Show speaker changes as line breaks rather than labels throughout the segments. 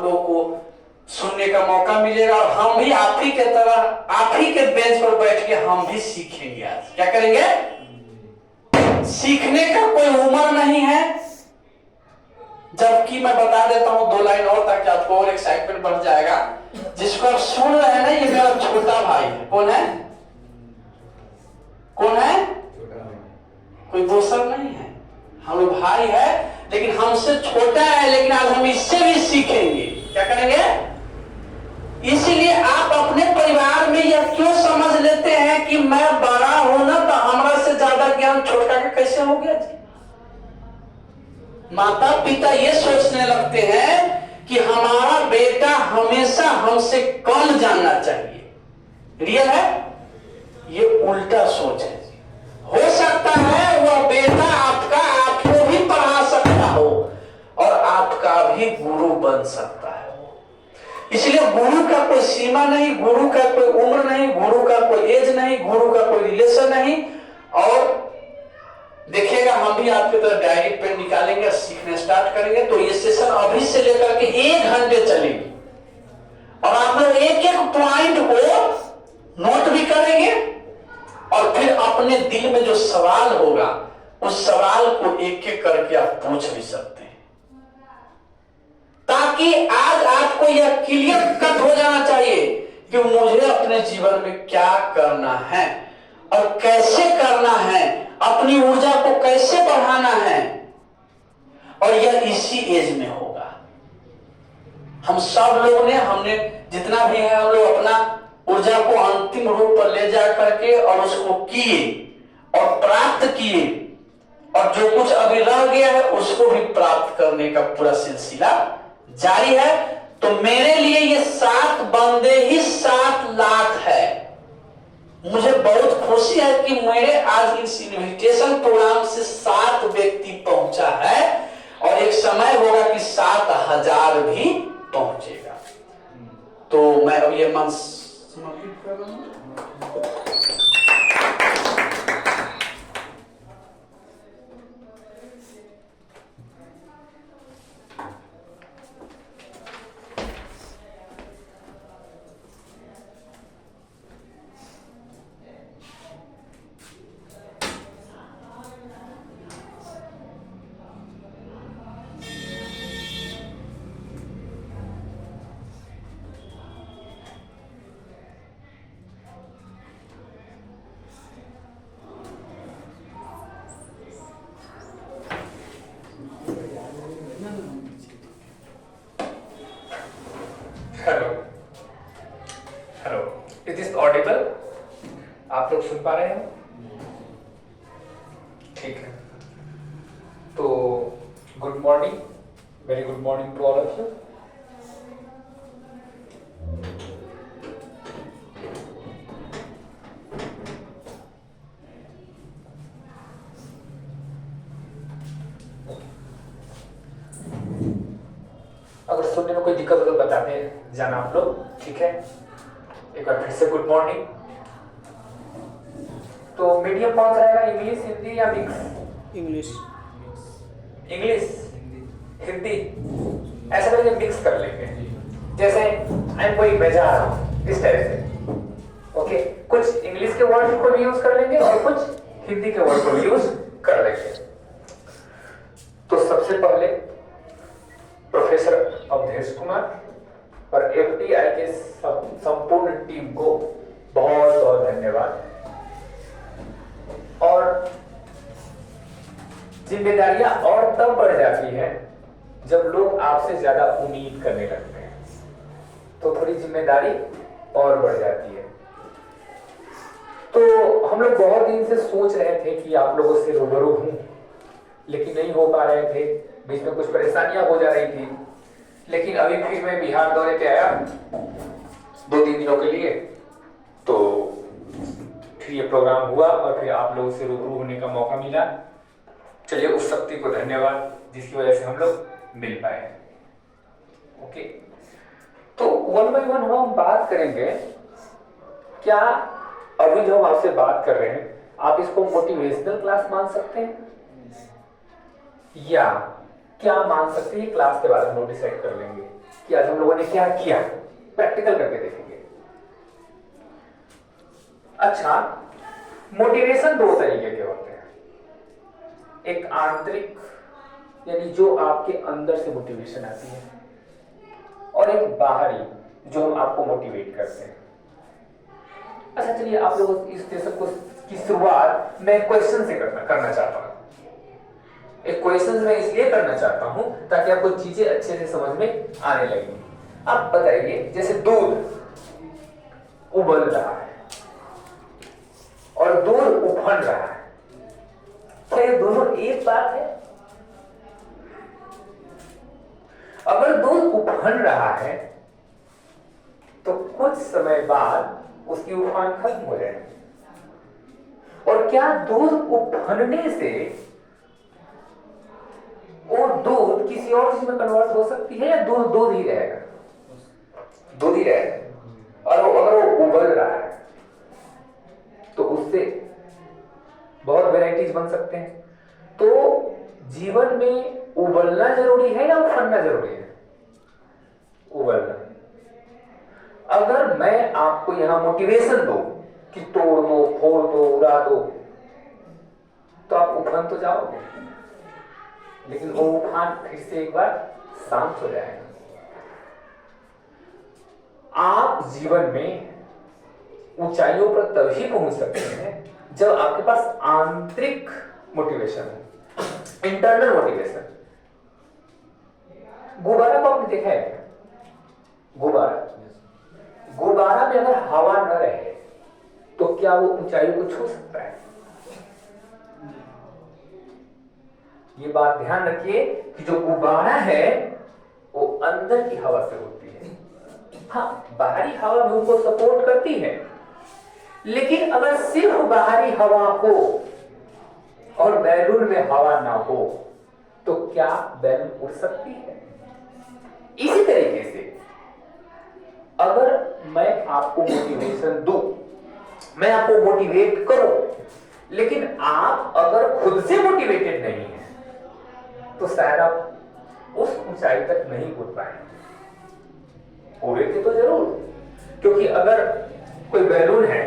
आप लोगों को सुनने का मौका मिलेगा और हम भी आप ही के तरह आप ही के बेंच पर बैठ के हम भी सीखेंगे। आज क्या करेंगे? सीखने का कोई उम्र नहीं है। जबकि मैं बता देता हूं 2 लाइन और ताकि आपको और एक्साइटमेंट बढ़ जाएगा। जिसको आप सुन रहे हैं ना, ये मेरा छोटा भाई है। कौन है? कौन है? कोई दूसरा नहीं है, हम लोग भाई है, लेकिन हमसे छोटा है। लेकिन आज हम इससे भी सीखेंगे। क्या करेंगे? इसीलिए आप अपने परिवार में यह क्यों समझ लेते हैं कि मैं बड़ा हूं ना तो हमारा से ज्यादा ज्ञान छोटा का कैसे हो गया जी? माता पिता ये सोचने लगते हैं कि हमारा बेटा हमेशा हमसे कम जानना चाहिए। रियल है? ये उल्टा सोच है जी। हो सकता है वह बेटा आपको भी पढ़ा सकता हो और आपका भी गुरु बन सकता है। इसलिए गुरु का कोई सीमा नहीं, गुरु का कोई उम्र नहीं, गुरु का कोई एज नहीं, गुरु का कोई रिलेशन नहीं। और देखिएगा, हम भी आपके तरह डायरी पेन निकालेंगे, सीखने स्टार्ट करेंगे। तो ये सेशन अभी से लेकर के 1 घंटे चलेगी और आप लोग एक एक पॉइंट को नोट भी करेंगे और फिर अपने दिल में जो सवाल होगा उस सवाल को एक एक करके आप पूछ भी सकते हैं, ताकि आज आपको यह क्लियर कट हो जाना चाहिए कि मुझे अपने जीवन में क्या करना है और कैसे करना है, अपनी ऊर्जा को कैसे बढ़ाना है। और यह इसी एज में होगा। हम सब लोग ने, हमने जितना भी है, हम लोग अपना ऊर्जा को अंतिम रूप पर ले जा करके और उसको किए और प्राप्त किए, और जो कुछ अभी रह गया है उसको भी प्राप्त करने का पूरा सिलसिला जारी है। तो मेरे लिए ये 7 बंदे ही 7 लाख है। मुझे बहुत खुशी है कि मेरे आज इस इन्विटेशन प्रोग्राम से 7 व्यक्ति पहुंचा है और एक समय होगा कि 7,000 भी पहुंचेगा। तो मैं अब ये मंच समर्पित कर रहा हूं।
Hello, is this audible? आप लोग सुन पा रहे हैं? ठीक है। तो good morning, very good morning to all of you. अगर सुनने में कोई दिक्कत हो तो बताते जाना आप लोग, ठीक है? एक बार फिर से गुड मॉर्निंग। तो मीडियम कौन सा रहेगा, इंग्लिश, हिंदी या मिक्स?
इंग्लिश।
इंग्लिश, हिंदी, ऐसा करके मिक्स कर लेंगे। जैसे आई एम गोइंग, मैं जा रहा हूँ, इस तरह से। ओके, कुछ इंग्लिश के वर्ड को भी यूज कर लेंगे और कुछ हिंदी के वर्ड को भी यूज कर लेंगे। तो सबसे पहले प्रोफेसर अवधेश कुमार और FTI के संपूर्ण टीम को बहुत बहुत धन्यवाद। और जिम्मेदारियां और तब बढ़ जाती है जब लोग आपसे ज्यादा उम्मीद करने लगते हैं, तो थोड़ी जिम्मेदारी और बढ़ जाती है। तो हम लोग बहुत दिन से सोच रहे थे कि आप लोगों से रूबरू हूं, लेकिन नहीं हो पा रहे थे, बीच में कुछ परेशानियां हो जा रही थी। लेकिन अभी फिर मैं बिहार दौरे पे आया 2-3 दिनों के लिए, तो फिर ये प्रोग्राम हुआ और फिर आप लोगों से रूबरू होने का मौका मिला। चलिए, उस शक्ति को धन्यवाद जिसकी वजह से हम लोग मिल पाए। ओके, तो 1 बाय 1 हम बात करेंगे। क्या अभी जो हम आपसे बात कर रहे हैं, आप इसको मोटिवेशनल क्लास मान सकते हैं या क्या मान सकते हैं, क्लास के बारे में डिसाइड कर लेंगे। कि आज हम लोगों ने क्या किया, प्रैक्टिकल करके देखेंगे। अच्छा, मोटिवेशन दो तरीके के होते हैं, एक आंतरिक यानी जो आपके अंदर से मोटिवेशन आती है, और एक बाहरी जो हम आपको मोटिवेट करते हैं। अच्छा चलिए, आप लोग इस सेशन को की शुरुआत मैं क्वेश्चन से करना चाहता हूं। एक क्वेश्चन मैं इसलिए करना चाहता हूं ताकि आपको चीजें अच्छे से समझ में आने लगी। आप बताइए, जैसे दूध उबल रहा है और दूध उफन रहा है, क्या ये दोनों एक बात है? अगर दूध उफन रहा है तो कुछ समय बाद उसकी उफान खत्म हो जाएगी, और क्या दूध उफनने से वो दूध किसी और चीज में कन्वर्ट हो सकती है, या दूध ही रहेगा? दूध ही रहेगा। और अगर वो उबल रहा है तो उससे बहुत वैरायटीज बन सकते हैं। तो जीवन में उबलना जरूरी है या उफनना जरूरी है? उबलना। अगर मैं आपको यहां मोटिवेशन दूं कि तोड़ दो, फोड़ दो, उड़ा दो, तो आप उफन तो जाओगे, लेकिन वो उफान फिर से एक बार शांत हो जाएगा। आप जीवन में ऊंचाइयों पर तभी पहुंच सकते हैं जब आपके पास आंतरिक मोटिवेशन हो, इंटरनल मोटिवेशन। गुब्बारा को आपने देखा है क्या? गुब्बारा में अगर हवा न रहे तो क्या वो ऊंचाई को छू सकता है? ये बात ध्यान रखिए कि जो गुब्बारा है वो अंदर की हवा से होती है। हाँ, बाहरी हवा भी उनको सपोर्ट करती है, लेकिन अगर सिर्फ बाहरी हवा हो और बैलून में हवा ना हो तो क्या बैलून उड़ सकती है? इसी तरीके से अगर मैं आपको मोटिवेशन दूं, मैं आपको मोटिवेट करूं, लेकिन आप अगर खुद से मोटिवेटेड नहीं है तो शायद आप उस ऊंचाई तक नहीं उठ पाएंगे। उड़ेंगे तो जरूर, क्योंकि अगर कोई बैलून है,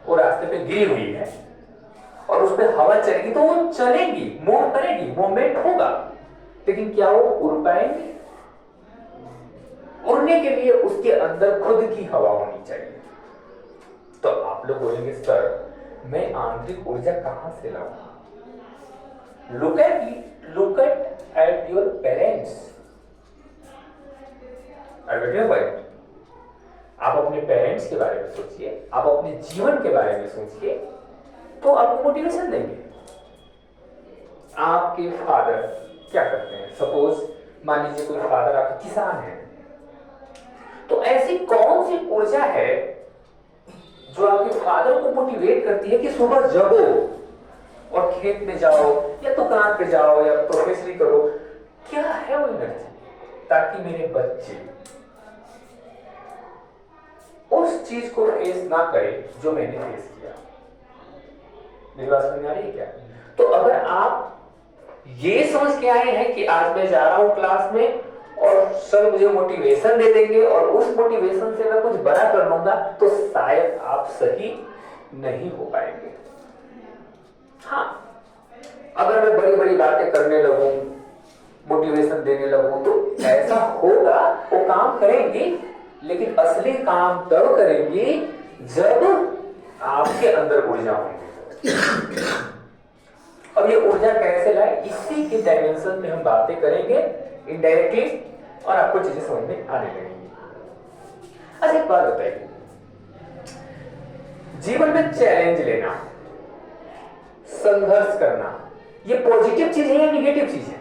वो रास्ते पे गिरी हुई है और उस पर हवा चलेगी तो वो चलेगी, मूव करेगी, मूवमेंट होगा, लेकिन क्या वो उड़ पाएंगे? उड़ने के लिए उसके अंदर खुद की हवा होनी चाहिए। तो आप लोग बोलेंगे, सर मैं आंतरिक ऊर्जा कहां से लाऊं? Look at your parents. आप अपने पेरेंट्स के बारे में सोचिए, आप अपने जीवन के बारे में सोचिए, तो आपको मोटिवेशन देंगे। आपके फादर क्या करते हैं? सपोज मान लीजिए कोई फादर आपके किसान है, तो ऐसी कौन सी ऊर्जा है जो आपके फादर को मोटिवेट करती है कि सुबह जगो और खेत में जाओ या दुकान पे जाओ या प्रोफेसरी करो? क्या है वो एनर्जी, ताकि मेरे बच्चे उस चीज को फेस ना करें जो मैंने फेस किया। मेरी बात समझ आ रही है क्या? तो अगर आप ये समझ के आए हैं कि आज मैं जा रहा हूं क्लास में और सर मुझे मोटिवेशन दे देंगे और उस मोटिवेशन से मैं कुछ बड़ा कर लूंगा, तो शायद आप सही नहीं हो पाएंगे। हाँ, अगर मैं बड़ी बड़ी बातें करने लगूं, मोटिवेशन देने लगूं, तो ऐसा होगा, वो काम करेंगे, लेकिन असली काम तब करेंगे जब आपके अंदर ऊर्जा होगी। अब ये ऊर्जा कैसे लाए, इसी के डायमेंशन में हम बातें करेंगे इनडायरेक्टली, और आपको चीजें समझ में आने लगेंगी। अच्छा एक बात बताइए, जीवन में चैलेंज लेना, संघर्ष करना, ये पॉजिटिव चीज है या निगेटिव चीज है?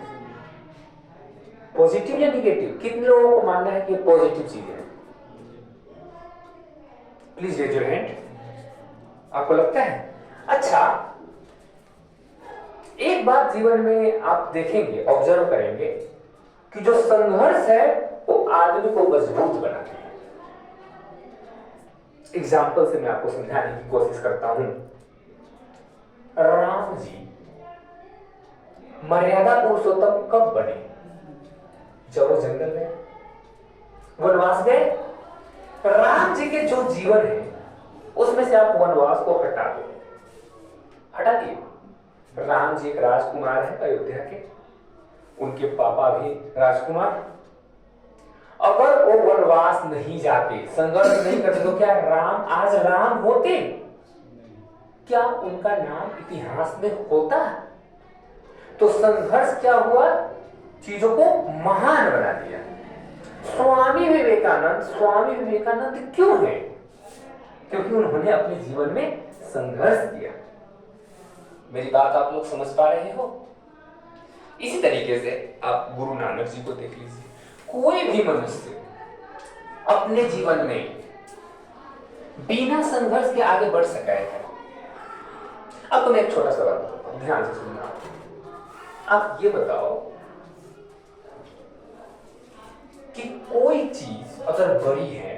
पॉजिटिव या निगेटिव? कितने लोगों को मानना है कि ये पॉजिटिव चीज है? Please raise your hand. आपको लगता है? अच्छा, एक बात जीवन में आप देखेंगे, ऑब्जर्व करेंगे कि जो संघर्ष है वो आदमी को मजबूत बनाती है। एग्जाम्पल से मैं आपको समझाने की कोशिश करता हूं। राम जी मर्यादा पुरुषोत्तम कब बने? जब वो जंगल में वनवास गए। राम जी के जो जीवन है उसमें से आप वनवास को हटा दिए। राम जी एक राजकुमार है अयोध्या के, उनके पापा भी राजकुमार। अगर वो वनवास नहीं जाते, संघर्ष नहीं करते, तो क्या राम आज राम होते? क्या उनका नाम इतिहास में होता? तो संघर्ष क्या हुआ? चीजों को महान बना दिया। स्वामी विवेकानंद क्यों है? क्योंकि उन्होंने अपने जीवन में संघर्ष किया। मेरी बात आप लोग समझ पा रहे हो? इसी तरीके से आप गुरु नानक जी को देख लीजिए। कोई भी मनुष्य अपने जीवन में बिना संघर्ष के आगे बढ़ सका है। अब तुम्हें एक छोटा सवाल बताता हूं, ध्यान से सुनना। आप ये बताओ कि कोई चीज अगर बड़ी है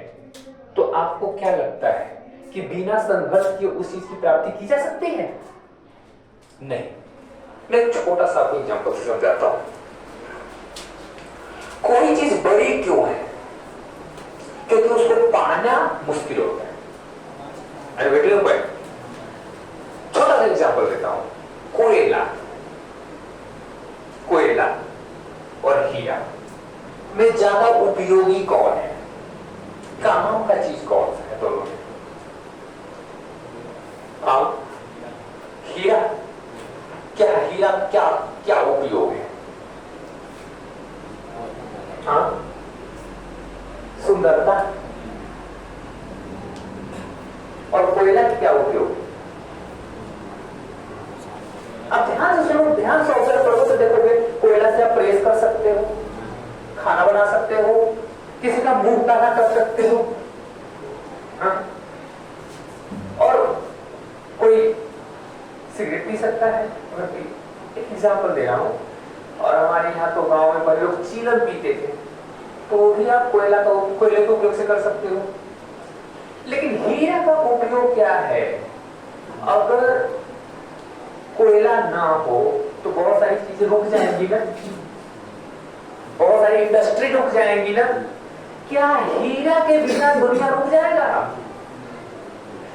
तो आपको क्या लगता है कि बिना संघर्ष के उस चीज की प्राप्ति की जा सकती है? नहीं। मैं एक छोटा सा आपको एग्जांपल से समझाता हूं। कोई चीज बड़ी क्यों है? क्योंकि उसको पाना मुश्किल होता है। अरे बेटे भाई, छोटा सा एग्जांपल देता हूं। कोयला और हीरा में ज्यादा उपयोगी कौन है? काम का चीज कौन सा है दोनों में? हीरा क्या उपयोग है? सुंदरता। और कोयला की क्या उपयोग है? आप ध्यान से सुनो, ध्यान से ऑब्जर्व करो तो देखोगे कोयला से आप प्रेस कर सकते हो, खाना बना सकते हो, किसी का मुंह काला कर सकते हो। और कोई सिगरेट पी सकता है। एक एग्जाम्पल दे रहा हूं। और हमारे यहाँ तो गांव में पहले लोग चीलन पीते थे, तो भी आप कोयले के उपयोग से कर सकते हो। लेकिन हीरा का उपयोग क्या है? अगर कोयला ना हो तो बहुत सारी चीजें रुक जाएंगी ना, बहुत सारी इंडस्ट्री रुक जाएंगी ना। क्या हीरा के बिना दुनिया रुक जाएगा?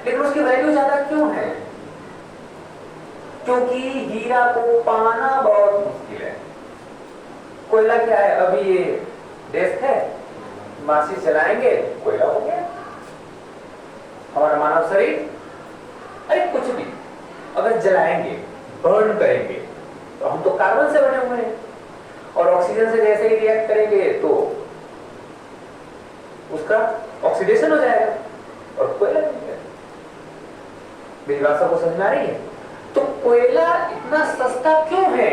लेकिन उसकी वैल्यू ज्यादा क्यों है? क्योंकि हीरा को पाना बहुत मुश्किल है। कोयला क्या है? अभी ये डेस्क है, माचिस जलाएंगे, कोयला हो गया। हमारा मानव शरीर, अरे कुछ भी अगर जलाएंगे, बर्न करेंगे, तो हम तो कार्बन से बने हुए हैं, और ऑक्सीजन से जैसे ही रिएक्ट करेंगे तो उसका ऑक्सीडेशन हो जाएगा और कोयला बन जाएगा। मेरी बात सबको समझ में आ रही है? तो कोयला इतना सस्ता क्यों है?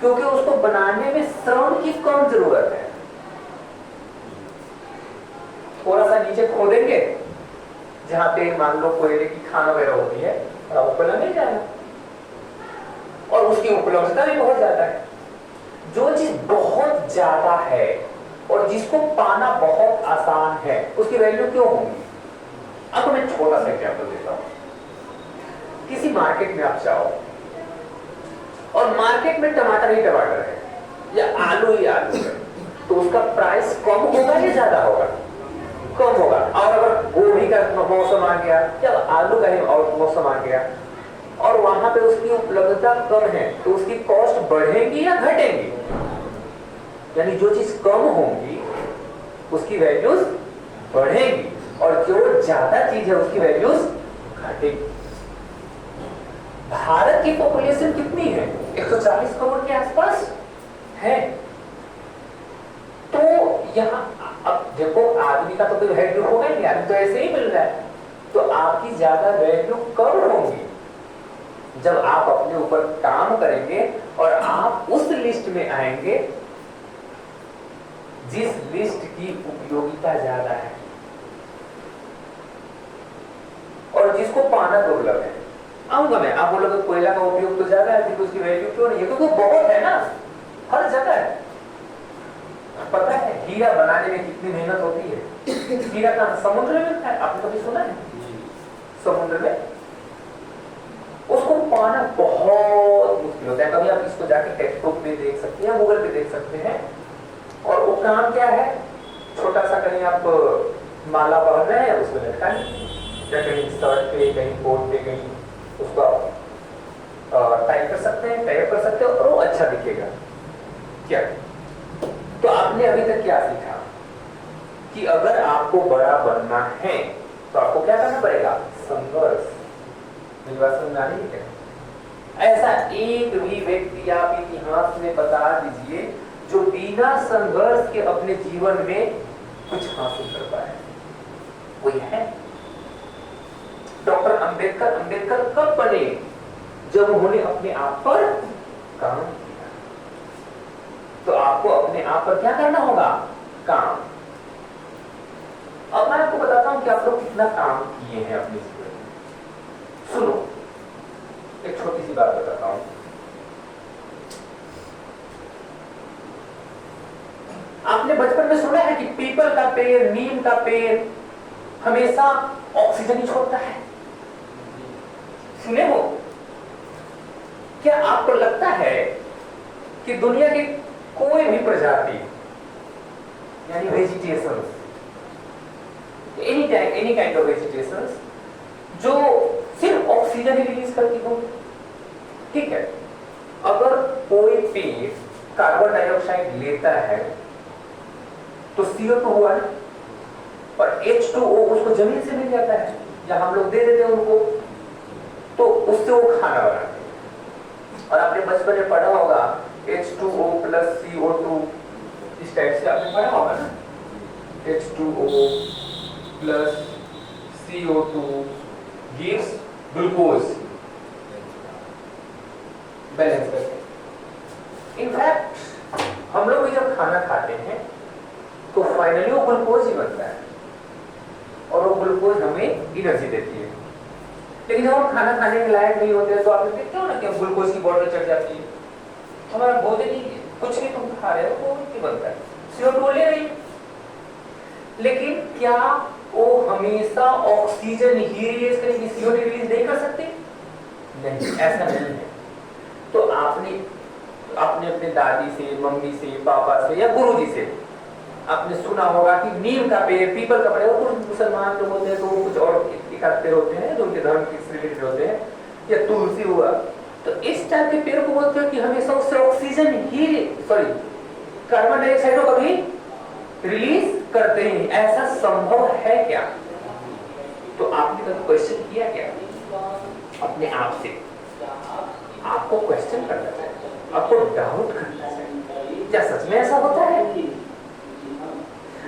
क्योंकि उसको बनाने में श्रम की कम जरूरत है। थोड़ा सा नीचे खोदेंगे, जहां पे मान लो कोयले की खान वगैरह होती है, और वो कोयला मिल जाएगा, और उसकी उपलब्धता भी बहुत ज्यादा है। जो चीज बहुत ज्यादा है और जिसको पाना बहुत आसान है, उसकी वैल्यू क्यों होगी? अब मैं छोटा सा एग्जांपल देता हूं। किसी मार्केट में आप जाओ और मार्केट में टमाटर ही टमाटर है या आलू ही आलू है, तो उसका प्राइस कम होगा या ज्यादा होगा? कम होगा। और अगर गोभी का मौसम आ गया या आलू का ही मौसम आ गया और वहां पे उसकी उपलब्धता कम है, तो उसकी कॉस्ट बढ़ेगी या घटेगी? यानी जो चीज कम होगी उसकी वैल्यूज बढ़ेगी, और जो ज्यादा चीज है उसकी वैल्यूज घटेगी। भारत की पॉपुलेशन कितनी है? 140 करोड़ के आसपास है। तो यहाँ अब देखो, आदमी का तो कोई वैल्यू होगा नहीं, आदमी तो ऐसे ही मिल रहा है। तो आपकी ज्यादा वैल्यू कब होगी? जब आप अपने ऊपर काम करेंगे और आप उस लिस्ट में आएंगे जिस लिस्ट की उपयोगिता ज्यादा है और जिसको पाना दुर्लभ है। आऊंगा मैं, आप बोलोगे कोयला का उपयोग तो ज्यादा है, उसकी वैल्यू क्यों नहीं है? क्योंकि बहुत है ना, हर जगह है। पता है हीरा बनाने में कितनी मेहनत होती है? हीरा का समुद्र में मिलता है, आपने कभी सुना है? समुद्र में उसको पाना बहुत मुश्किल होता है। कभी आप इसको जाके टेक्स्ट बुक में देख सकते हैं, गूगल पे देख सकते हैं। और वो काम क्या है? छोटा सा कहीं आप माला पहन रहे हैं उसमें लटकाएं, या कहीं शर्ट पे, कहीं कोट पे, कहीं उसको आप टाइप कर सकते हैं, टाइप कर सकते हो और वो अच्छा दिखेगा। क्या तो आपने अभी तक क्या सीखा कि अगर आपको बड़ा बनना है तो आपको क्या करना पड़ेगा? संघर्ष। मेरी बात समझ आ रही है क्या? ऐसा एक भी व्यक्ति आप इतिहास में बता दीजिए जो बिना संघर्ष के अपने जीवन में कुछ हासिल कर पाए। कोई है? डॉक्टर अंबेडकर कब बने? जब उन्होंने अपने आप पर काम किया। तो आपको अपने आप पर क्या करना होगा? काम। अब मैं आपको बताता हूं कि आप लोग कितना काम किए हैं अपने जीवन में। सुनो, एक छोटी सी बात बताता हूं। आपने बचपन में सुना है कि पीपल का पेड़, नीम का पेड़ हमेशा ऑक्सीजन ही छोड़ता है। सुने हो? क्या आपको लगता है कि दुनिया की कोई भी प्रजाति यानी vegetation, any kind of vegetation जो सिर्फ ऑक्सीजन ही रिलीज करती हो? ठीक है, अगर कोई पेड़ कार्बन डाइऑक्साइड लेता है तो CO2 हुआ ना, और H2O उसको जमीन से मिल जाता है या हम लोग दे देते हैं उनको, तो उससे वो खाना बनाते हैं। और आपने बचपन में पढ़ा होगा H2O plus CO2, इस टाइप से आपने पढ़ा होगा ना, H2O plus CO2 gives glucose, balance करके। इनफैक्ट हम लोग भी जब खाना खाते हैं तो फाइनली वो ग्लूकोज ही बनता है और वो ग्लूकोज हमें एनर्जी देती है। लेकिन जब हम खाना खाने के लायक नहीं होते तो आप देखते हो ना कि ग्लूकोज की बॉटल चढ़ जाती है, हमारा भोजन ही कुछ भी तुम खा रहे हो वो नहीं बनता है, CO2 ले रही। लेकिन क्या वो हमेशा ऑक्सीजन ही रिलीज करेगी, CO2 रिलीज नहीं कर सकती? नहीं, ऐसा नहीं है। तो आपने अपने दादी से, मम्मी से, पापा से या गुरुजी से आपने सुना होगा कि नीम का पेड़, पीपल का पेड़, वो कुछ मुसलमान लोग होते हैं तो वो कुछ और एक पेड़ होते हैं जो उनके धर्म के रिलेटेड होते हैं, या तुलसी हुआ, तो इस टाइप के पेड़ को बोलते हैं कि हमेशा उससे ऑक्सीजन ही कार्बन डाइऑक्साइड को कभी रिलीज करते हैं। ऐसा संभव है क्या? तो आपने कभी क्वेश्चन किया क्या अपने आप से? आपको क्वेश्चन करना चाहिए, आपको डाउट करना चाहिए, क्या सच में ऐसा होता है?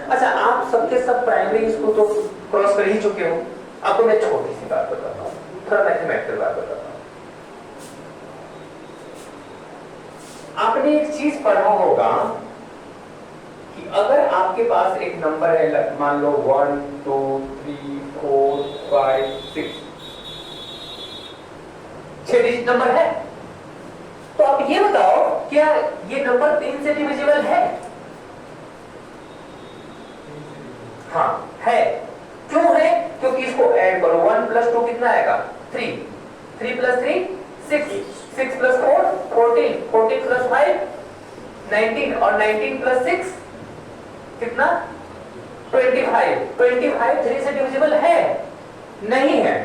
अच्छा, आप सबके सब प्राइमरी स्कूल तो क्रॉस कर ही चुके हो। आपको मैं छोटी सी बात बताता हूँ, थोड़ा मैथमेटिकल बात बताता हूँ। आपने एक चीज पढ़ा होगा कि अगर आपके पास एक नंबर है, मान लो 1 2 3 4 5 6, 6 डिजिट नंबर है, तो आप ये बताओ क्या ये नंबर 3 से डिविजिबल है? हाँ है। क्यों है? क्योंकि इसको ऐड करो, 1 + 2 कितना आएगा? 3, 3 + 3 6, 6 + 4 14, 14 + 5 19, और 19 + 6 कितना? 25, 25 3 से डिविजिबल है? नहीं है।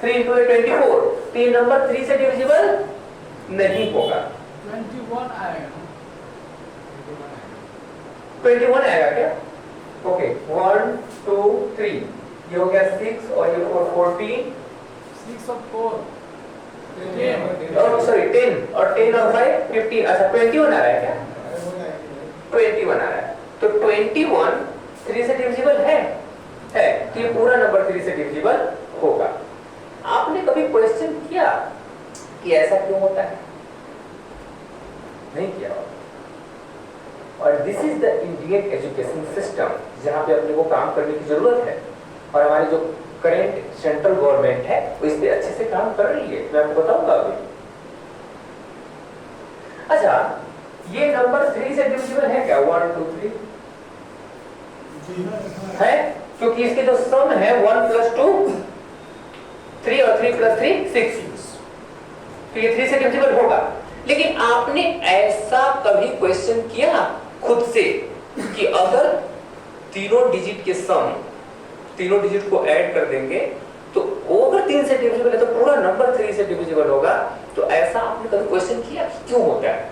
3 × 8 24, 3 नंबर 3 से डिविजिबल नहीं होगा।
21 आएगा।
21 आएगा क्या? ओके, 1 2 3, ये हो गया 6 और ये 4 14,
6 और 4
और सॉरी 10 और 10 और 5 15। अच्छा 21 आ रहा है क्या? 21 आ रहा है। तो 21 3 से डिविजिबल है, तो ये पूरा नंबर 3 से डिविजिबल होगा। आपने कभी क्वेश्चन किया कि ऐसा क्यों होता है? नहीं किया। और this is the Indian education system जहां पे अपने को काम करने की जरूरत है, और हमारी जो करेंट सेंट्रल गवर्नमेंट है वो इस पे अच्छे से काम कर रही है। मैं आपको बताऊंगा अभी। अच्छा, ये नंबर 3 से डिविजिबल है क्या? 1 2 3 है, क्योंकि इसके जो सम है 1 + 2 3 और 3 + 3 6, तो ये 3 से डिविजिबल होगा। लेकिन आपने ऐसा कभी क्वेश्चन किया खुद से कि अगर तीनों डिजिट के सम, तीनों डिजिट को ऐड कर देंगे तो वो अगर 3 से डिविजिबल है तो पूरा नंबर 3 से डिविजिबल होगा। तो ऐसा आपने कभी क्वेश्चन किया क्यों होता है?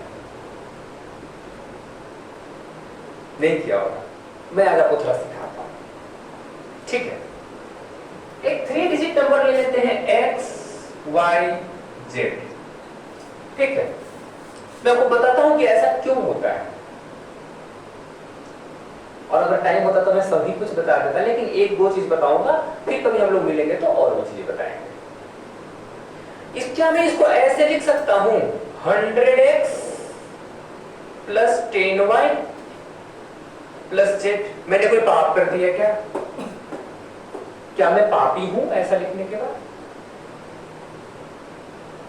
नहीं किया होगा। मैं आज आपको थोड़ा सिखाता हूं, ठीक है? एक 3 डिजिट नंबर ले लेते हैं x y z, ठीक है? मैं आपको बताता हूं कि ऐसा क्यों होता है, और अगर टाइम होता तो मैं सभी कुछ बता देता, लेकिन एक दो चीज बताऊंगा, फिर कभी हम लोग मिलेंगे तो और वो चीजें बताएंगे। क्या मैं इसको ऐसे लिख सकता हूं 100x plus 10y plus z? मैंने कोई पाप कर दिया क्या? क्या मैं पापी हूं ऐसा लिखने के बाद?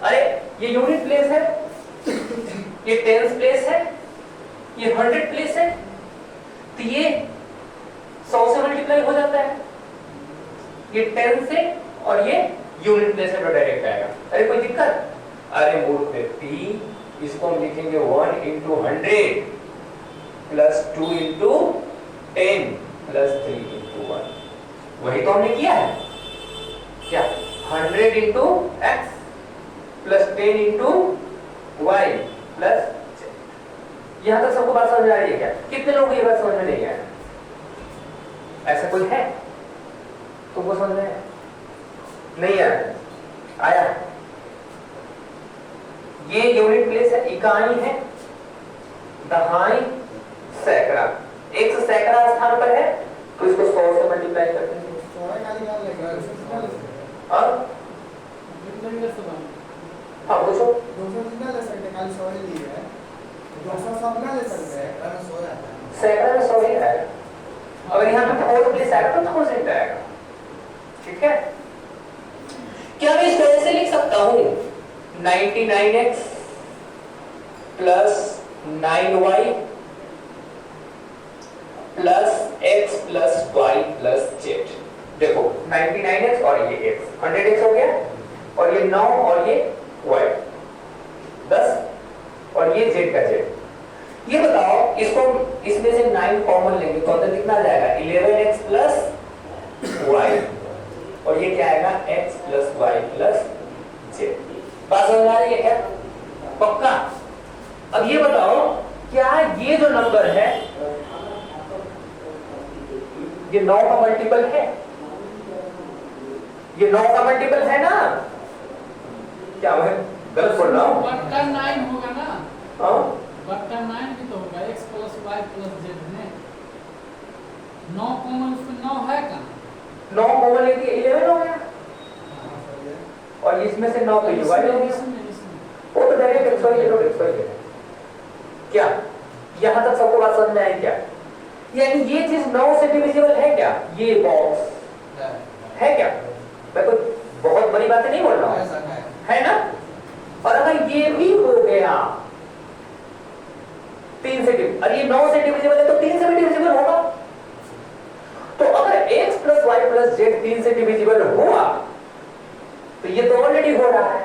अरे ये यूनिट प्लेस है, ये टेंस प्लेस है, ये 100 प्लेस है, तो ये 100 से मल्टीप्लाई हो जाता है, ये 10 से, और ये यूनिट प्लेस है तो डायरेक्ट आएगा। अरे कोई दिक्कत? अरे मूर्ख व्यक्ति, इसको हम लिखेंगे 1 into 100 plus 2 into 10 plus 3 into 1। वही तो हमने किया है क्या? 100 into X plus 10 into Y plus. यहां तक सबको बात समझ में आ रही है क्या? कितने लोग ये बात समझ में नहीं आया? ऐसा कोई है तुमको समझ में नहीं आया? ये यूनिट प्लेस है, इकाई है, दहाई, सैकड़ा। 100 सैकड़ा स्थान पर है तो इसको 100 से मल्टीप्लाई करते हैं। और हाँ पूछो।
200
सैकड़ा में 100 ही आएगा। अगर यहाँ पे 4 प्लेस आएगा तो 1000 आएगा, ठीक है? क्या मैं इसको ऐसे लिख सकता हूँ 99x plus 9y plus x plus y plus z? देखो 99x और ये x, 100x हो गया, और ये 9 और ये y 10, और ये z का z। ये बताओ, इसको इसमें से 9 कॉमन लेंगे तो अंदर कितना जाएगा? 11x प्लस y, और ये क्या आएगा? x plus y plus z। बात समझ आ रही है क्या? पक्का? अब ये बताओ, क्या ये जो नंबर है ये 9 का मल्टीपल है? ये 9 का मल्टीपल है ना? क्या मैं गलत बोल रहा हूँ?
बट्टा 9 होगा ना?
हाँ,
बट्टा 9 भी तो होगा, x plus y plus z में 9 कॉमन, उसमें 9 है कहाँ?
9 कॉमन लेके 11 हो गया, और इसमें से 9 तो ये y हो गया। वो तो डायरेक्ट x y क्या? यहां तक सबको बात समझ में आई क्या? यानी ये चीज 9 से डिविजिबल है क्या? ये बॉक्स है क्या? मैं कोई बहुत बड़ी बातें नहीं बोल रहा हूं, है ना? और अगर ये भी हो गया 3 से डिविजिबल, और ये 9 से डिविजिबल है तो 3 से भी डिविजिबल होगा। तो अगर x plus y plus z 3 से डिविजिबल हुआ तो ये तो ऑलरेडी हो रहा है,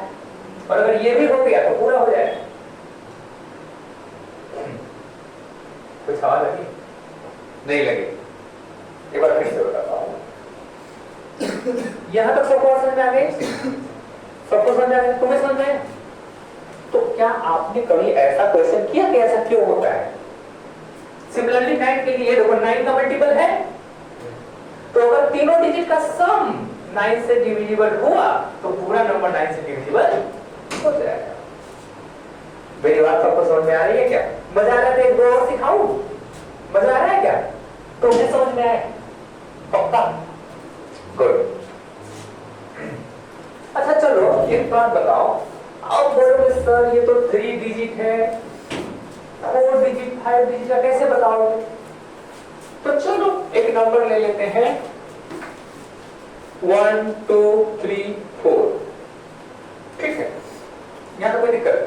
और अगर ये भी हो गया तो पूरा हो जाएगा। कोई सवाल लगे? नहीं लगे? एक बार फिर से बताता हूं। यहां तक सबको समझ में आ गई? सबको समझ आ गई? तुम्हें समझ में? तो क्या आपने कभी ऐसा क्वेश्चन किया कि ऐसा क्यों होता है? सिमिलरली 9 के लिए देखो 9 का मल्टीपल है, तो अगर तीनों डिजिट का सम 9 से डिविजिबल हुआ तो पूरा नंबर 9 से डिविजिबल हो जाएगा। मेरी बात सबको समझ में आ रही है क्या? मजा आ रहा है तो एक दो और सिखाऊं? मजा आ रहा है क्या? तो मुझे समझ में आए? पक्का? गुड। अच्छा चलो एक बात बताओ, अब बोलोगे सर ये तो 3 डिजिट है, 4 डिजिट 5 डिजिट का कैसे बताओगे? तो चलो एक नंबर ले लेते हैं 1 2 3 4, ठीक है? यहां तो कोई दिक्कत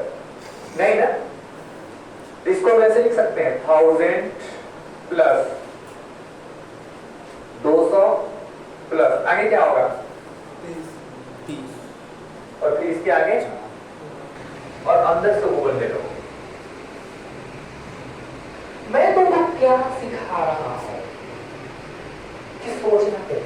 नहीं ना? इसको वैसे लिख सकते हैं 1000 प्लस 200 प्लस आगे क्या होगा? 30, और फिर इसके आगे और अंदर से ओवर ले लो। मैं तुमको क्या सिखा रहा हूं? सोचना है।